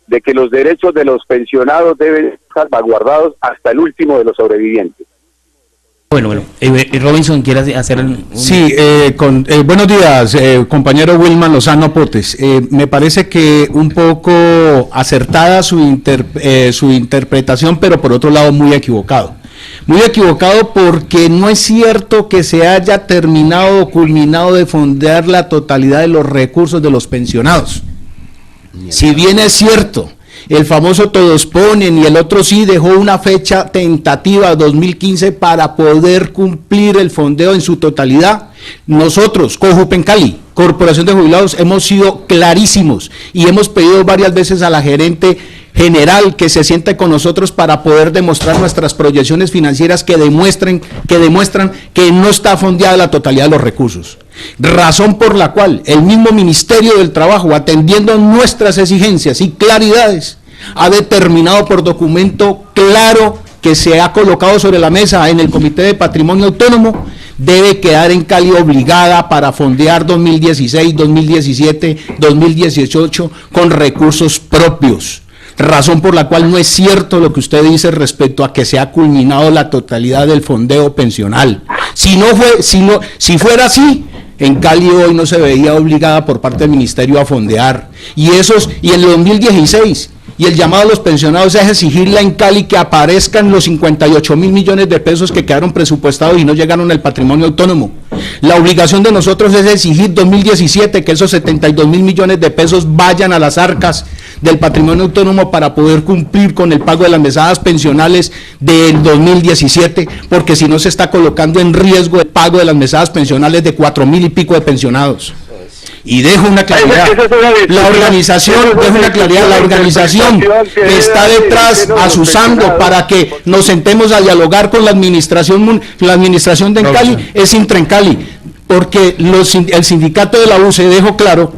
de que los derechos de los pensionados deben ser salvaguardados hasta el último de los sobrevivientes. Bueno, Robinson, ¿quieres hacer Sí, buenos días, compañero Wilman Lozano Potes. Me parece que un poco acertada su interpretación, pero por otro lado muy equivocado. Muy equivocado porque no es cierto que se haya terminado o culminado de fondear la totalidad de los recursos de los pensionados. Si bien es cierto, el famoso todos ponen y el otro sí dejó una fecha tentativa 2015 para poder cumplir el fondeo en su totalidad. Nosotros, Cojupencali, Corporación de Jubilados, hemos sido clarísimos y hemos pedido varias veces a la gerente general que se siente con nosotros para poder demostrar nuestras proyecciones financieras que demuestran que no está fondeada la totalidad de los recursos. Razón por la cual el mismo Ministerio del Trabajo, atendiendo nuestras exigencias y claridades, ha determinado por documento claro que se ha colocado sobre la mesa en el Comité de Patrimonio Autónomo, debe quedar en Cali obligada para fondear 2016, 2017, 2018 con recursos propios. Razón por la cual no es cierto lo que usted dice respecto a que se ha culminado la totalidad del fondeo pensional. Si fuera así, en Cali hoy no se veía obligada por parte del Ministerio a fondear. Y en el 2016, y el llamado a los pensionados es exigirle en Cali que aparezcan los 58 mil millones de pesos que quedaron presupuestados y no llegaron al patrimonio autónomo. La obligación de nosotros es exigir 2017 que esos 72 mil millones de pesos vayan a las arcas del patrimonio autónomo para poder cumplir con el pago de las mesadas pensionales del 2017, porque si no se está colocando en riesgo el pago de las mesadas pensionales de 4.000 y pico de pensionados. Y dejo una claridad, la organización que está detrás asusando para que nos sentemos a dialogar con la administración de Encali es Intrencali, porque el sindicato de la UCE dejó claro,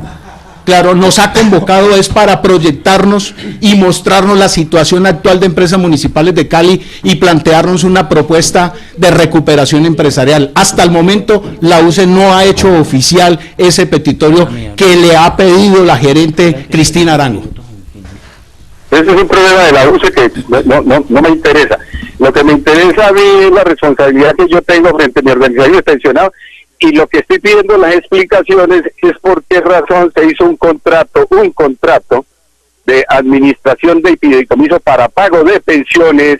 nos ha convocado es para proyectarnos y mostrarnos la situación actual de Empresas Municipales de Cali y plantearnos una propuesta de recuperación empresarial. Hasta el momento la UCE no ha hecho oficial ese petitorio que le ha pedido la gerente Cristina Arango. Ese es un problema de la UCE que no me interesa. Lo que me interesa a mí es la responsabilidad que yo tengo frente a mi organización de pensionados. Y lo que estoy pidiendo las explicaciones es por qué razón se hizo un contrato de administración de fideicomiso para pago de pensiones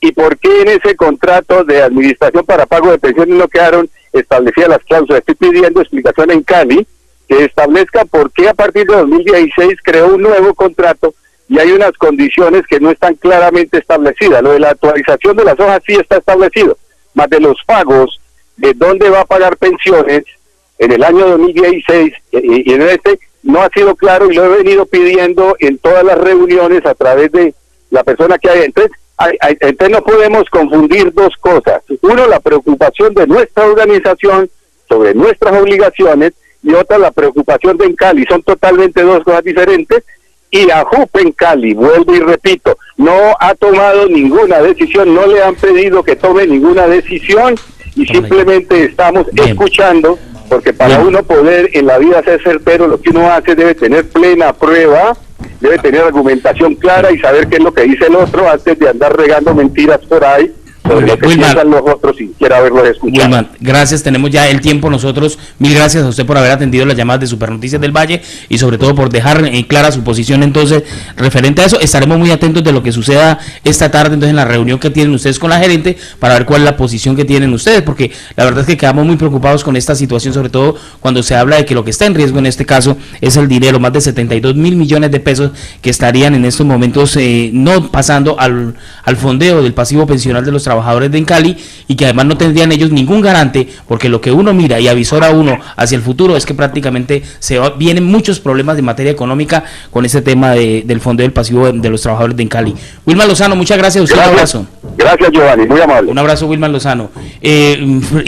y por qué en ese contrato de administración para pago de pensiones no quedaron establecidas las cláusulas. Estoy pidiendo explicación en Cali que establezca por qué a partir de 2016 creó un nuevo contrato y hay unas condiciones que no están claramente establecidas. Lo de la actualización de las hojas sí está establecido, más de los pagos de dónde va a pagar pensiones en el año 2016 y en este no ha sido claro y lo he venido pidiendo en todas las reuniones a través de la persona que hay. Entonces no podemos confundir dos cosas. Uno, la preocupación de nuestra organización sobre nuestras obligaciones y otra, la preocupación de Encali. Son totalmente dos cosas diferentes Y a Jupencali, vuelvo y repito, no ha tomado ninguna decisión, no le han pedido que tome ninguna decisión y simplemente estamos escuchando, porque para uno poder en la vida ser certero, lo que uno hace debe tener plena prueba, debe tener argumentación clara y saber qué es lo que dice el otro antes de andar regando mentiras por ahí sobre lo que piensan los otros sin siquiera haberlos escuchado. Wilman, gracias, tenemos ya el tiempo nosotros. Mil gracias a usted por haber atendido las llamadas de Supernoticias del Valle y sobre todo por dejar clara su posición entonces referente a eso. Estaremos muy atentos de lo que suceda esta tarde entonces en la reunión que tienen ustedes con la gerente para ver cuál es la posición que tienen ustedes, porque la verdad es que quedamos muy preocupados con esta situación, sobre todo cuando se habla de que lo que está en riesgo en este caso es el dinero, más de 72 mil millones de pesos que estarían en estos momentos no pasando al fondeo del pasivo pensional de los trabajadores de Encali y que además no tendrían ellos ningún garante, porque lo que uno mira y avisora a uno hacia el futuro es que prácticamente vienen muchos problemas de materia económica con ese tema del fondeo del pasivo de los trabajadores de Encali. Wilman Lozano, muchas gracias a usted. Un abrazo. Gracias, Giovanni, muy amable. Un abrazo, Wilman Lozano.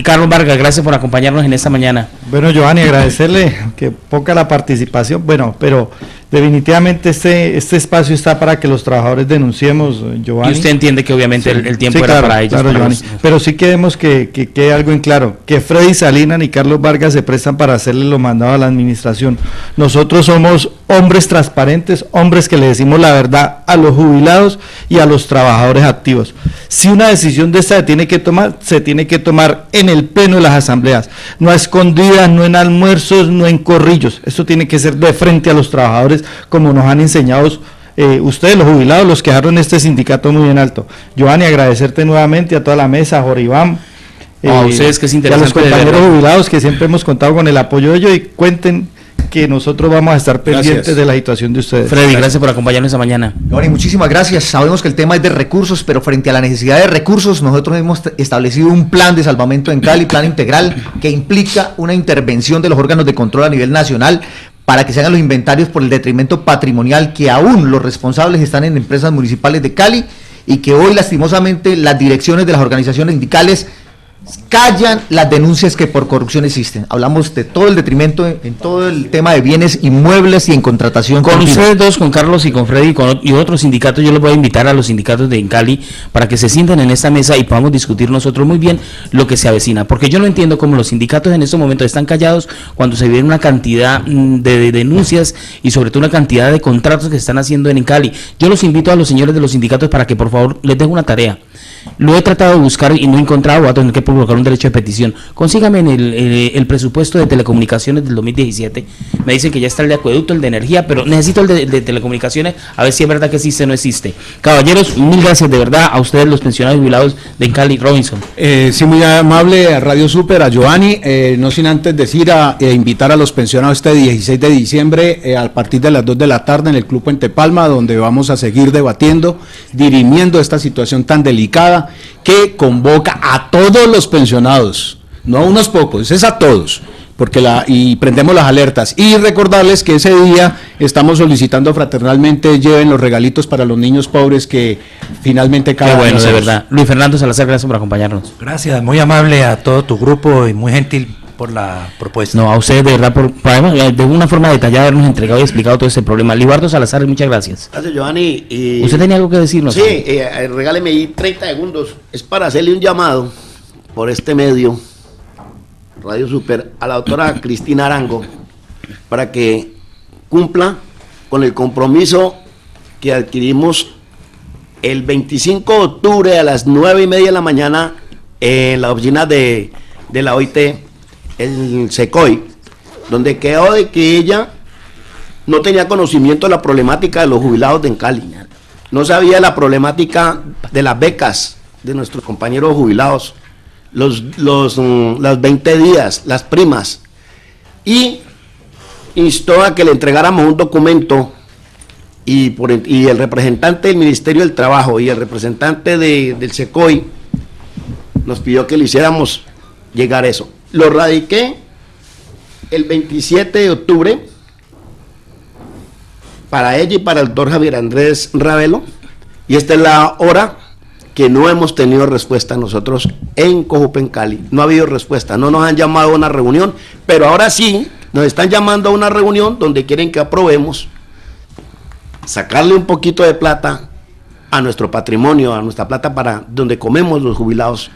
Carlos Vargas, gracias por acompañarnos en esta mañana. Bueno, Giovanni, agradecerle, que poca la participación, bueno, pero definitivamente este espacio está para que los trabajadores denunciemos, Giovanni. Y usted entiende que obviamente sí, el tiempo sí, era claro, para ellos. Claro, para Giovanni, pero sí queremos que quede algo en claro, que Freddy Salinas y Carlos Vargas se prestan para hacerle lo mandado a la administración. Nosotros somos hombres transparentes, hombres que le decimos la verdad a los jubilados y a los trabajadores activos. Si una decisión de esta se tiene que tomar en el pleno de las asambleas, no a escondidas, no en almuerzos, no en corrillos. Esto tiene que ser de frente a los trabajadores, como nos han enseñado ustedes, los jubilados, los que dejaron este sindicato muy en alto. Giovanni, agradecerte nuevamente a toda la mesa, a Jorge Iván, a ustedes, que es interesante, y a los compañeros jubilados que siempre hemos contado con el apoyo de ellos, y cuenten que nosotros vamos a estar pendientes de la situación de ustedes. Freddy, gracias por acompañarnos esta mañana. Giovanni, muchísimas gracias. Sabemos que el tema es de recursos, pero frente a la necesidad de recursos, nosotros hemos establecido un plan de salvamento en Cali, plan integral, que implica una intervención de los órganos de control a nivel nacional para que se hagan los inventarios por el detrimento patrimonial que aún los responsables están en empresas municipales de Cali y que hoy lastimosamente las direcciones de las organizaciones sindicales callan las denuncias que por corrupción existen. Hablamos de todo el detrimento en todo el tema de bienes inmuebles y en contratación con continua. Ustedes dos, con Carlos y con Freddy y otros sindicatos. Yo les voy a invitar a los sindicatos de Encali para que se sienten en esta mesa y podamos discutir nosotros muy bien lo que se avecina, porque yo no entiendo cómo los sindicatos en estos momentos están callados cuando se viene una cantidad de denuncias y sobre todo una cantidad de contratos que se están haciendo en Encali. Yo los invito a los señores de los sindicatos para que por favor les den una tarea. Lo he tratado de buscar y no he encontrado, voy a tener que provocar un derecho de petición. Consígame en el presupuesto de telecomunicaciones del 2017. Me dicen que ya está el de acueducto, el de energía, pero necesito el de telecomunicaciones, a ver si es verdad que existe o no existe. Caballeros, mil gracias de verdad a ustedes, los pensionados y jubilados de Encali. Robinson. Sí, muy amable a Radio Super, a Giovanni, no sin antes decir invitar a los pensionados este 16 de diciembre a partir de las 2 de la tarde en el Club Puente Palma, donde vamos a seguir debatiendo, dirimiendo esta situación tan delicada que convoca a todos los pensionados, no a unos pocos, es a todos, porque y prendemos las alertas. Y recordarles que ese día estamos solicitando fraternalmente lleven los regalitos para los niños pobres que finalmente cada bueno, de verdad. Luis Fernando Salazar, gracias por acompañarnos. Gracias, muy amable a todo tu grupo y muy gentil por la propuesta. No, a ustedes de verdad, de una forma detallada habernos entregado y explicado todo este problema. Libardo Salazar, muchas gracias. Gracias, Giovanni. ¿Usted tenía algo que decirnos? Sí, regáleme ahí 30 segundos. Es para hacerle un llamado por este medio, Radio Super, a la doctora Cristina Arango, para que cumpla con el compromiso que adquirimos el 25 de octubre a las 9:30 de la mañana en la oficina de la OIT, el SECOI, donde quedó de que ella no tenía conocimiento de la problemática de los jubilados de Encali, no sabía la problemática de las becas de nuestros compañeros jubilados, las 20 días, las primas, y instó a que le entregáramos un documento y el representante del Ministerio del Trabajo y el representante del SECOI nos pidió que le hiciéramos llegar eso. Lo radiqué el 27 de octubre para ella y para el doctor Javier Andrés Ravelo, y esta es la hora que no hemos tenido respuesta nosotros en Cojupencali. No ha habido respuesta, no nos han llamado a una reunión, pero ahora sí nos están llamando a una reunión donde quieren que aprobemos sacarle un poquito de plata a nuestro patrimonio, a nuestra plata para donde comemos los jubilados,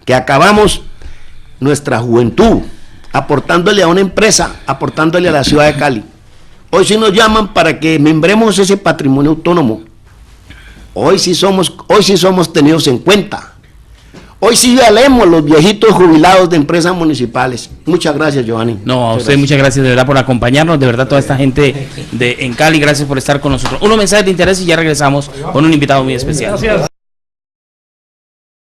que acabamos nuestra juventud aportándole a una empresa, aportándole a la ciudad de Cali. Hoy sí nos llaman para que membremos ese patrimonio autónomo. Hoy sí somos tenidos en cuenta. Hoy sí valemos los viejitos jubilados de empresas municipales. Muchas gracias, Giovanni. No, a usted muchas gracias de verdad por acompañarnos, de verdad toda esta gente en Cali, gracias por estar con nosotros. Unos mensajes de interés y ya regresamos con un invitado muy especial. Gracias.